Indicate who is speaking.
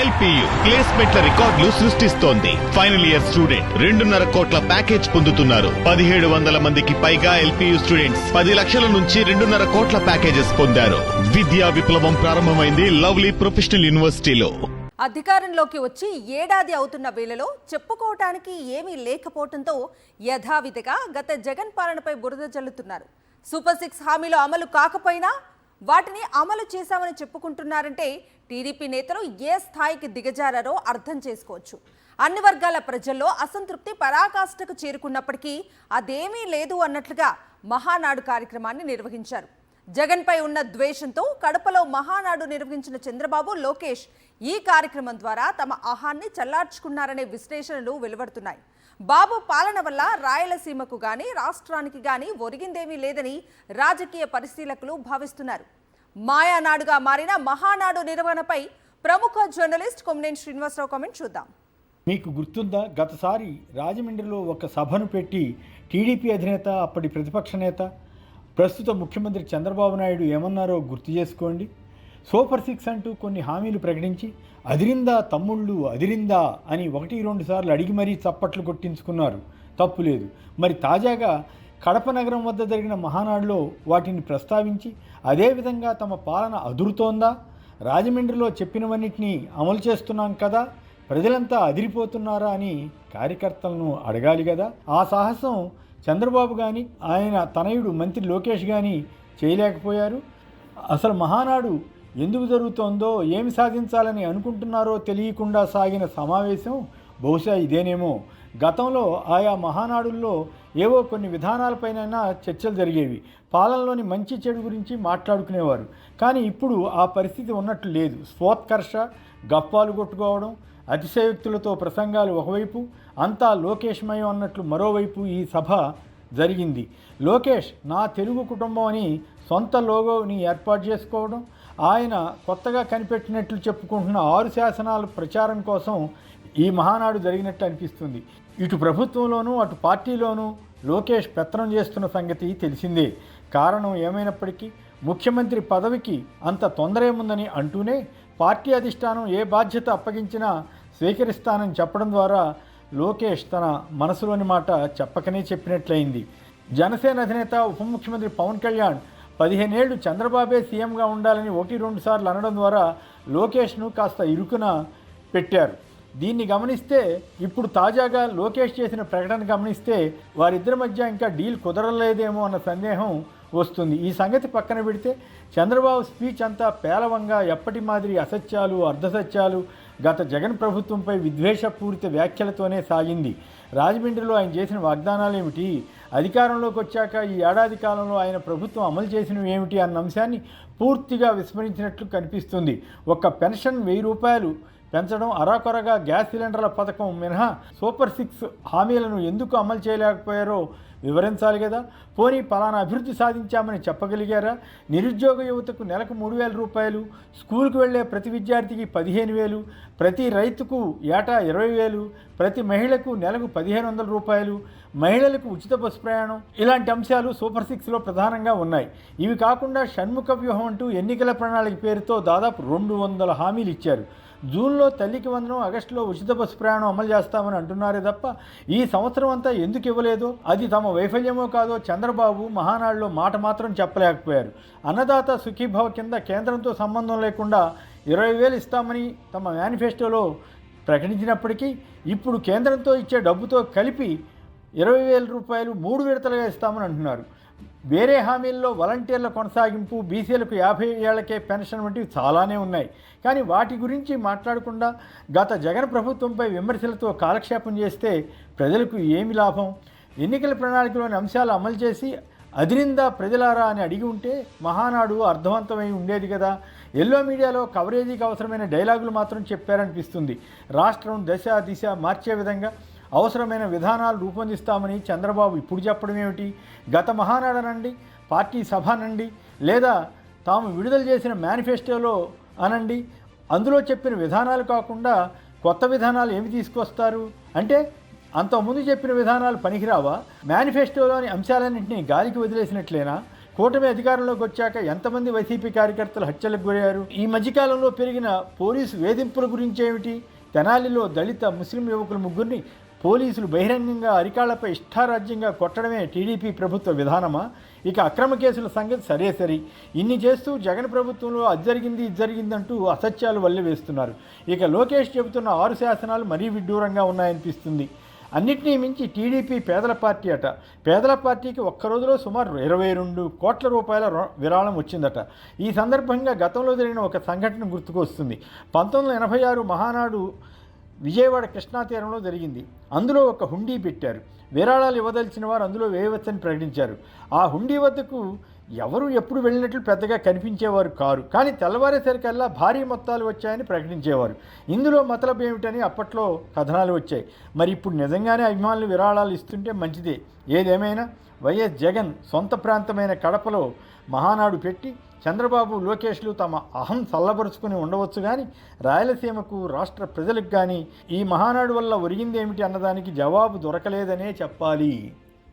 Speaker 1: LPU ప్లేస్మెంట్ల రికార్డులు సృష్టిస్తోంది. Final year student 2.5 కోట్ల ప్యాకేజ్ పొందుతున్నారు. 1700 మందికి పైగా ఎల్పియు స్టూడెంట్స్ 10 లక్షల నుంచి 2.5 కోట్ల ప్యాకేజెస్ పొందారు. విద్యా విప్లవం ప్రారంభమైంది లవ్లీ ప్రొఫెషనల్ యూనివర్సిటీలో.
Speaker 2: అధికారంలోకి వచ్చి ఏడాది అవుతున్న వేళలో చెప్పుకోవటానికి ఏమీ లేకపోవడంతో యథావిధిగా గత జగన్ పాలనపై బురద జల్లుతున్నారు. సూపర్ 6 హామీలు అమలు కాకపోయినా వాటిని అమలు చేశామని చెప్పుకుంటున్నారంటే టీడీపీ నేతలు ఏ స్థాయికి దిగజారారో అర్థం చేసుకోవచ్చు. అన్ని వర్గాల ప్రజల్లో అసంతృప్తి పరాకాష్ఠకు చేరుకున్నప్పటికీ అదేమీ లేదు అన్నట్లుగా మహానాడు కార్యక్రమాన్ని నిర్వహించారు. జగన్పై ఉన్న ద్వేషంతో కడపలో మహానాడు నిర్వహించిన చంద్రబాబు, లోకేష్ ఈ కార్యక్రమం ద్వారా తమ ఆహాన్ని చల్లార్చుకున్నారనే విశ్లేషణలు వెలువడుతున్నాయి. బాబు పాలన వల్ల రాయలసీమకు గాని రాష్ట్రానికి గాని ఒరిగిందేమీ లేదని రాజకీయ పరిశీలకులు భావిస్తున్నారు. మాయానాడుగా మారిన మహానాడు నిర్వహణపై ప్రముఖ జర్నలిస్ట్ కొమ్మినేని శ్రీనివాసరావు కామెంట్ చూద్దాం.
Speaker 3: మీకు గుర్తుందా, గతసారి రాజమండ్రిలో ఒక సభను పెట్టి టీడీపీ అధినేత, అప్పటి ప్రతిపక్ష నేత, ప్రస్తుత ముఖ్యమంత్రి చంద్రబాబు నాయుడు ఏమన్నారో గుర్తు చేసుకోండి. సూపర్ 6 అంటూ కొన్ని హామీలు ప్రకటించి అదిరిందా తమ్ముళ్ళు అదిరిందా అని 1-2 సార్లు అడిగి మరీ చప్పట్లు కొట్టించుకున్నారు. తప్పులేదు. మరి తాజాగా కడప నగరం వద్ద జరిగిన మహానాడులో వాటిని ప్రస్తావించి అదేవిధంగా తమ పాలన అదురుతోందా, రాజమండ్రిలో చెప్పినవన్నిటినీ అమలు చేస్తున్నాం కదా, ప్రజలంతా అదిరిపోతున్నారా అని కార్యకర్తలను అడగాలి కదా. ఆ సాహసం చంద్రబాబు కానీ ఆయన తనయుడు మంత్రి లోకేష్ కానీ చేయలేకపోయారు. అసలు మహానాడు ఎందుకు జరుగుతోందో, ఏమి సాధించాలని అనుకుంటున్నారో తెలియకుండా సాగిన సమావేశం బహుశా ఇదేనేమో. గతంలో ఆయా మహానాడుల్లో ఏవో కొన్ని విధానాలపైన చర్చలు జరిగేవి. పాలనలోని మంచి చెడు గురించి మాట్లాడుకునేవారు. కానీ ఇప్పుడు ఆ పరిస్థితి ఉన్నట్లు లేదు. స్వోత్కర్ష, గప్పాలు కొట్టుకోవడం, అతిశయోక్తులతో ప్రసంగాలు ఒకవైపు, అంతా లోకేష్మయం అన్నట్లు మరోవైపు ఈ సభ జరిగింది. లోకేష్ నా తెలుగు కుటుంబం అని సొంత లోగోని ఏర్పాటు చేసుకోవడం, ఆయన కొత్తగా కనిపెట్టినట్లు చెప్పుకుంటున్న 6 శాసనాల ప్రచారం కోసం ఈ మహానాడు జరిగినట్టు అనిపిస్తుంది. ఇటు ప్రభుత్వంలోనూ అటు పార్టీలోనూ లోకేష్ పెత్తనం చేస్తున్న సంగతి తెలిసిందే. కారణం ఏమైనప్పటికీ ముఖ్యమంత్రి పదవికి అంత తొందర ఏముందని అంటూనే పార్టీ అధిష్టానం ఏ బాధ్యత అప్పగించినా స్వీకరిస్తానని చెప్పడం ద్వారా లోకేష్ తన మనసులోని మాట చెప్పకనే చెప్పినట్లయింది. జనసేన అధినేత ఉప ముఖ్యమంత్రి పవన్ కళ్యాణ్ 15 ఏళ్లు చంద్రబాబే సీఎంగా ఉండాలని 1-2 సార్లు అనడం ద్వారా లోకేష్ను కాస్త ఇరుకున పెట్టారు. దీన్ని గమనిస్తే, ఇప్పుడు తాజాగా లోకేష్ చేసిన ప్రకటన గమనిస్తే వారిద్దరి మధ్య ఇంకా డీల్ కుదరలేదేమో అన్న సందేహం వస్తుంది. ఈ సంగతి పక్కన పెడితే చంద్రబాబు స్పీచ్ అంతా పేలవంగా, ఎప్పటి మాదిరి అసత్యాలు, అర్ధసత్యాలు, గత జగన్ ప్రభుత్వంపై విద్వేషపూరిత వ్యాఖ్యలతోనే సాగింది. రాజమండ్రిలో ఆయన చేసిన వాగ్దానాలు ఏమిటి, అధికారంలోకి వచ్చాక ఈ ఏడాది కాలంలో ఆయన ప్రభుత్వం అమలు చేసినవి ఏమిటి అన్న అంశాన్ని పూర్తిగా విస్మరించినట్లు కనిపిస్తుంది. ఒక్క పెన్షన్ 1000 రూపాయలు పెంచడం, అరాకొరగా గ్యాస్ సిలిండర్ల పథకం మినహా సూపర్ 6 హామీలను ఎందుకు అమలు చేయలేకపోయారో వివరించాలి కదా. పోనీ పలానా అభివృద్ధి సాధించామని చెప్పగలిగారా? నిరుద్యోగ యువతకు నెలకు 3000 రూపాయలు, స్కూల్కు వెళ్లే ప్రతి విద్యార్థికి 15,000, ప్రతి రైతుకు ఏటా 20,000, ప్రతి మహిళకు నెలకు 1,500 రూపాయలు, మహిళలకు ఉచిత బస్సు ప్రయాణం, ఇలాంటి అంశాలు సూపర్ 6లో ప్రధానంగా ఉన్నాయి. ఇవి కాకుండా షణ్ముఖ వ్యూహం అంటూ ఎన్నికల ప్రణాళిక పేరుతో దాదాపు 200 హామీలు ఇచ్చారు. జూన్లో తల్లికి వందనం, ఆగస్టులో ఉచిత బస్సు ప్రయాణం అమలు చేస్తామని అంటున్నారే తప్ప ఈ సంవత్సరం అంతా ఎందుకు ఇవ్వలేదో, అది తమ వైఫల్యమో కాదో చంద్రబాబు మహానాడులో మాట మాత్రం చెప్పలేకపోయారు. అన్నదాత సుఖీభవ కింద కేంద్రంతో సంబంధం లేకుండా 20,000 ఇస్తామని తమ మేనిఫెస్టోలో ప్రకటించినప్పటికీ ఇప్పుడు కేంద్రంతో ఇచ్చే డబ్బుతో కలిపి 20,000 రూపాయలు 3 విడతలుగా ఇస్తామని అంటున్నారు. వేరే హామీల్లో వాలంటీర్ల కొనసాగింపు, బీసీలకు 50 ఏళ్లకే పెన్షన్ వంటివి చాలానే ఉన్నాయి. కానీ వాటి గురించి మాట్లాడకుండా గత జగన్ ప్రభుత్వంపై విమర్శలతో కాలక్షేపం చేస్తే ప్రజలకు ఏమి లాభం? ఎన్నికల ప్రణాళికలోని అంశాలు అమలు చేసి అదిరిందా ప్రజలారా అని అడిగి ఉంటే మహానాడు అర్థవంతమై ఉండేది కదా. ఎల్లో మీడియాలో కవరేజీకి అవసరమైన డైలాగులు మాత్రం చెప్పారనిపిస్తుంది. రాష్ట్రం దశ దిశ మార్చే విధంగా అవసరమైన విధానాలు రూపొందిస్తామని చంద్రబాబు ఇప్పుడు చెప్పడం ఏమిటి? గత మహానాడనండి, పార్టీ సభ అనండి, లేదా తాము విడుదల చేసిన మేనిఫెస్టోలో అనండి, అందులో చెప్పిన విధానాలు కాకుండా కొత్త విధానాలు ఏమి తీసుకొస్తారు? అంటే అంతకుముందు చెప్పిన విధానాలు పనికిరావా? మేనిఫెస్టోలోని అంశాలన్నింటినీ గాలికి వదిలేసినట్లేనా? కూటమి అధికారంలోకి వచ్చాక ఎంతమంది వైసీపీ కార్యకర్తలు హత్యలకు గురయ్యారు? ఈ మధ్యకాలంలో పెరిగిన పోలీసు వేధింపుల గురించి ఏమిటి? తెనాలిలో దళిత ముస్లిం యువకులు ముగ్గురిని పోలీసులు బహిరంగంగా అరికాళ్లపై ఇష్టారాజ్యంగా కొట్టడమే టీడీపీ ప్రభుత్వ విధానమా? ఇక అక్రమ కేసుల సంగతి సరే ఇన్ని చేస్తూ జగన్ ప్రభుత్వంలో అది జరిగింది ఇది జరిగిందంటూ అసత్యాలు వల్లెవేస్తున్నారు. ఇక లోకేష్ చెబుతున్న 6 శాసనాలు మరీ విడ్డూరంగా ఉన్నాయనిపిస్తుంది. అన్నిటినీ మించి టీడీపీ పేదల పార్టీ అట. పేదల పార్టీకి ఒక్క రోజులో సుమారు 22 కోట్ల రూపాయల విరాళం వచ్చిందట. ఈ సందర్భంగా గతంలో జరిగిన ఒక సంఘటన గుర్తుకొస్తుంది. 1986 మహానాడు విజయవాడ కృష్ణా తీరంలో జరిగింది. అందులో ఒక హుండీ పెట్టారు. విరాళాలు ఇవ్వదలిచిన వారు అందులో వేయవచ్చని ప్రకటించారు. ఆ హుండీ వద్దకు ఎవరు ఎప్పుడు వెళ్ళినట్లు పెద్దగా కనిపించేవారు కారు. కానీ తెల్లవారేసరికల్లా భారీ మొత్తాలు వచ్చాయని ప్రకటించేవారు. ఇందులో మతలబు ఏమిటని అప్పట్లో కథనాలు వచ్చాయి. మరి ఇప్పుడు నిజంగానే అభిమానులు విరాళాలు ఇస్తుంటే మంచిదే. ఏదేమైనా వైఎస్ జగన్ సొంత ప్రాంతమైన కడపలో మహానాడు పెట్టి చంద్రబాబు లోకేష్లు తమ అహం చల్లబరుచుకుని ఉండవచ్చు, కానీ రాయలసీమకు రాష్ట్ర ప్రజలకు కానీ ఈ మహానాడు వల్ల ఒరిగిందేమిటి అన్నదానికి జవాబు దొరకలేదనే చెప్పాలి.